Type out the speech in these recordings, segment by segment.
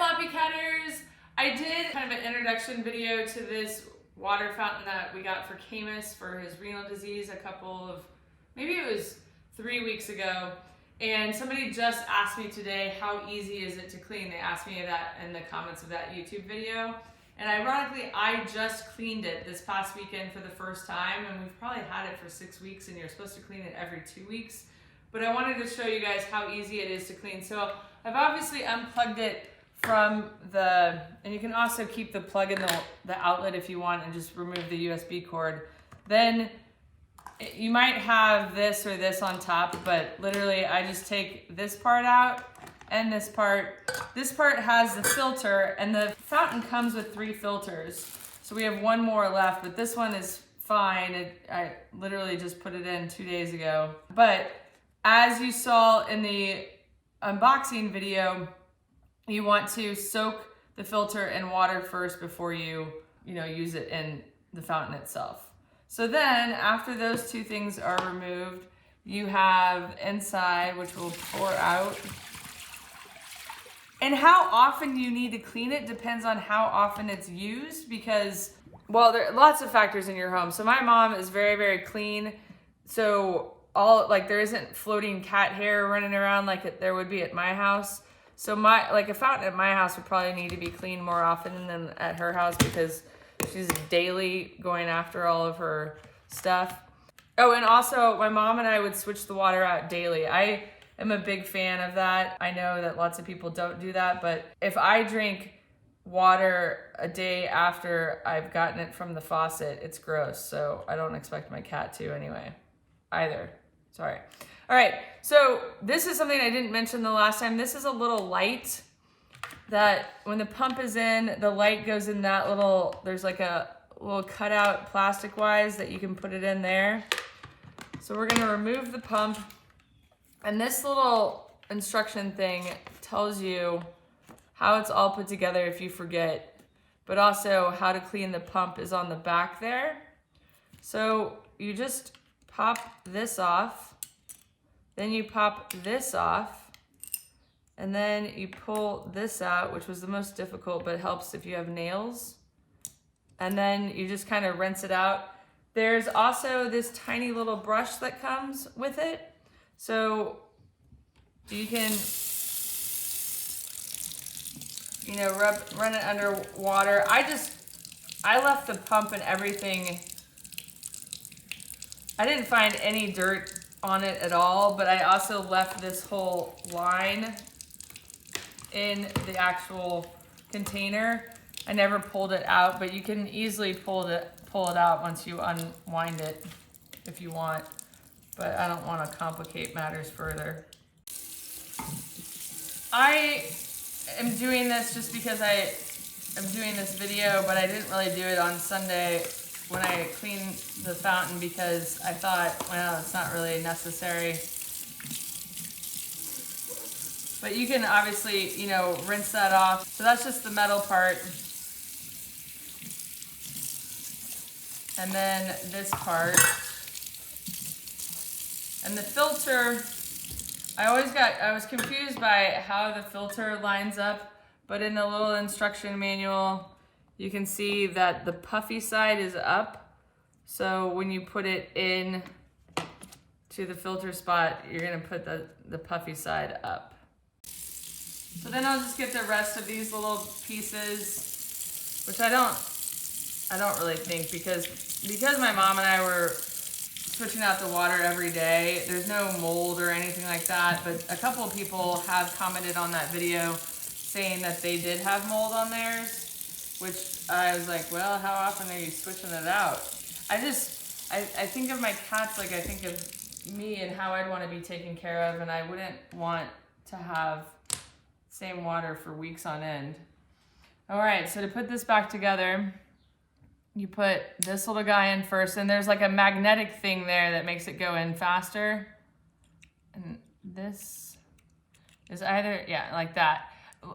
Floppycatters! I did kind of an introduction video to this water fountain that we got for Caymus for his renal disease maybe it was 3 weeks ago. And somebody just asked me today, how easy is it to clean? They asked me that in the comments of that YouTube video. And ironically, I just cleaned it this past weekend for the first time, and we've probably had it for 6 weeks, and you're supposed to clean it every 2 weeks. But I wanted to show you guys how easy it is to clean. So I've obviously unplugged it from and you can also keep the plug in the outlet if you want and just remove the USB cord. Then you might have this or this on top, but literally I just take this part out and this part. This part has the filter, and the fountain comes with 3 filters. So we have 1 more left, but this one is fine. I literally just put it in 2 days ago. But as you saw in the unboxing video, you want to soak the filter in water first before you use it in the fountain itself. So then after those 2 things are removed, you have inside, which will pour out. And how often you need to clean it depends on how often it's used, because, well, there are lots of factors in your home. So my mom is very, very clean. So there isn't floating cat hair running around like there would be at my house. So a fountain at my house would probably need to be cleaned more often than at her house, because she's daily going after all of her stuff. Oh, and also my mom and I would switch the water out daily. I am a big fan of that. I know that lots of people don't do that, but if I drink water a day after I've gotten it from the faucet, it's gross. So I don't expect my cat to anyway, either. Sorry. All right, so this is something I didn't mention the last time. This is a little light that when the pump is in, the light goes in that there's like a little cutout plastic-wise that you can put it in there. So we're gonna remove the pump, and this little instruction thing tells you how it's all put together if you forget, but also how to clean the pump is on the back there. So you just pop this off, then you pop this off, and then you pull this out, which was the most difficult, but it helps if you have nails. And then you just kind of rinse it out. There's also this tiny little brush that comes with it. So you can, run it under water. I left the pump and everything. I didn't find any dirt on it at all, but I also left this whole line in the actual container. I never pulled it out, but you can easily pull it out once you unwind it if you want, but I don't want to complicate matters further. I am doing this just because I am doing this video, but I didn't really do it on Sunday when I cleaned the fountain, because I thought, well, it's not really necessary. But you can obviously, rinse that off. So that's just the metal part. And then this part. And the filter, I was confused by how the filter lines up, but in the little instruction manual, you can see that the puffy side is up. So when you put it in to the filter spot, you're gonna put the puffy side up. So then I'll just get the rest of these little pieces, which I don't really think, because my mom and I were switching out the water every day, there's no mold or anything like that, but a couple of people have commented on that video saying that they did have mold on theirs, which I was like, well, how often are you switching it out? I think of my cats like I think of me and how I'd want to be taken care of, and I wouldn't want to have same water for weeks on end. All right, so to put this back together, you put this little guy in first, and there's like a magnetic thing there that makes it go in faster. And this is like that.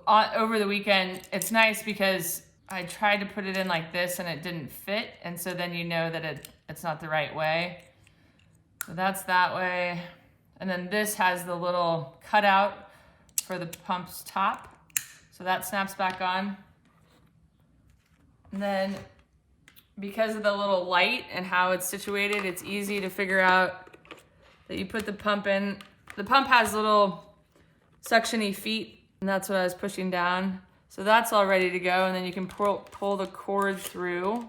Over the weekend, it's nice because I tried to put it in like this and it didn't fit, and so then you know that it's not the right way. So that's that way. And then this has the little cutout for the pump's top. So that snaps back on. And then because of the little light and how it's situated, it's easy to figure out that you put the pump in. The pump has little suction-y feet, and that's what I was pushing down. So that's all ready to go, and then you can pull the cord through.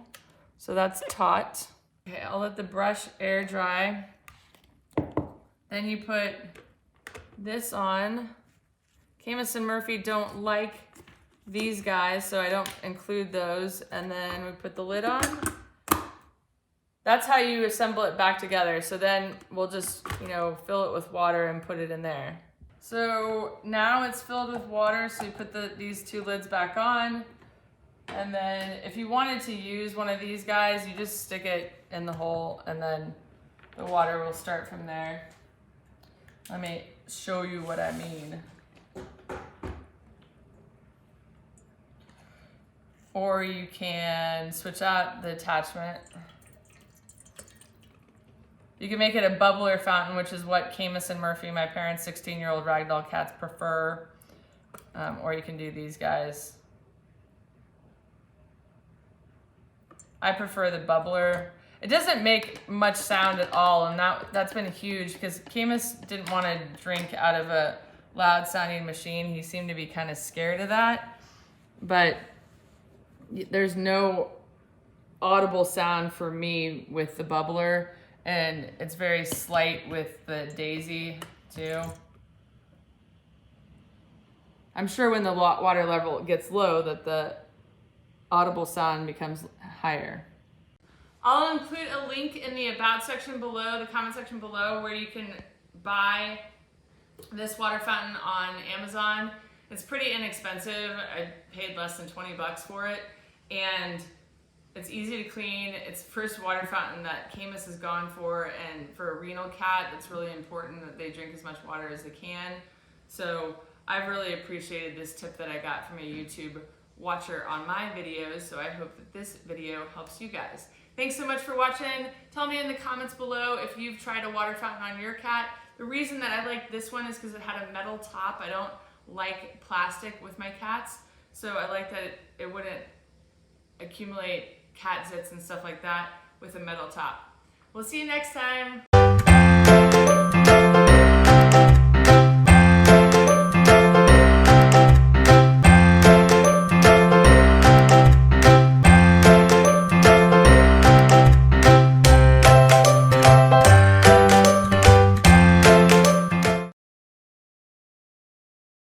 So that's taut. Okay, I'll let the brush air dry. Then you put this on. Caymus and Murphy don't like these guys, so I don't include those. And then we put the lid on. That's how you assemble it back together. So then we'll just, fill it with water and put it in there. So now it's filled with water, so you put these two lids back on. And then if you wanted to use one of these guys, you just stick it in the hole and then the water will start from there. Let me show you what I mean. Or you can switch out the attachment. You can make it a bubbler fountain, which is what Caymus and Murphy, my parents' 16-year-old Ragdoll cats, prefer. Or you can do these guys. I prefer the bubbler. It doesn't make much sound at all, and that's been huge because Caymus didn't want to drink out of a loud sounding machine. He seemed to be kind of scared of that. But there's no audible sound for me with the bubbler, and it's very slight with the Daisy too. I'm sure when the water level gets low that the audible sound becomes higher. I'll include a link in the about section below, the comment section below, where you can buy this water fountain on Amazon. It's pretty inexpensive. I paid less than 20 bucks for it, and it's easy to clean. It's the first water fountain that Caymus has gone for, and for a renal cat, it's really important that they drink as much water as they can. So I've really appreciated this tip that I got from a YouTube watcher on my videos, so I hope that this video helps you guys. Thanks so much for watching. Tell me in the comments below if you've tried a water fountain on your cat. The reason that I like this one is because it had a metal top. I don't like plastic with my cats, so I like that it wouldn't accumulate cat zits and stuff like that with a metal top. We'll see you next time.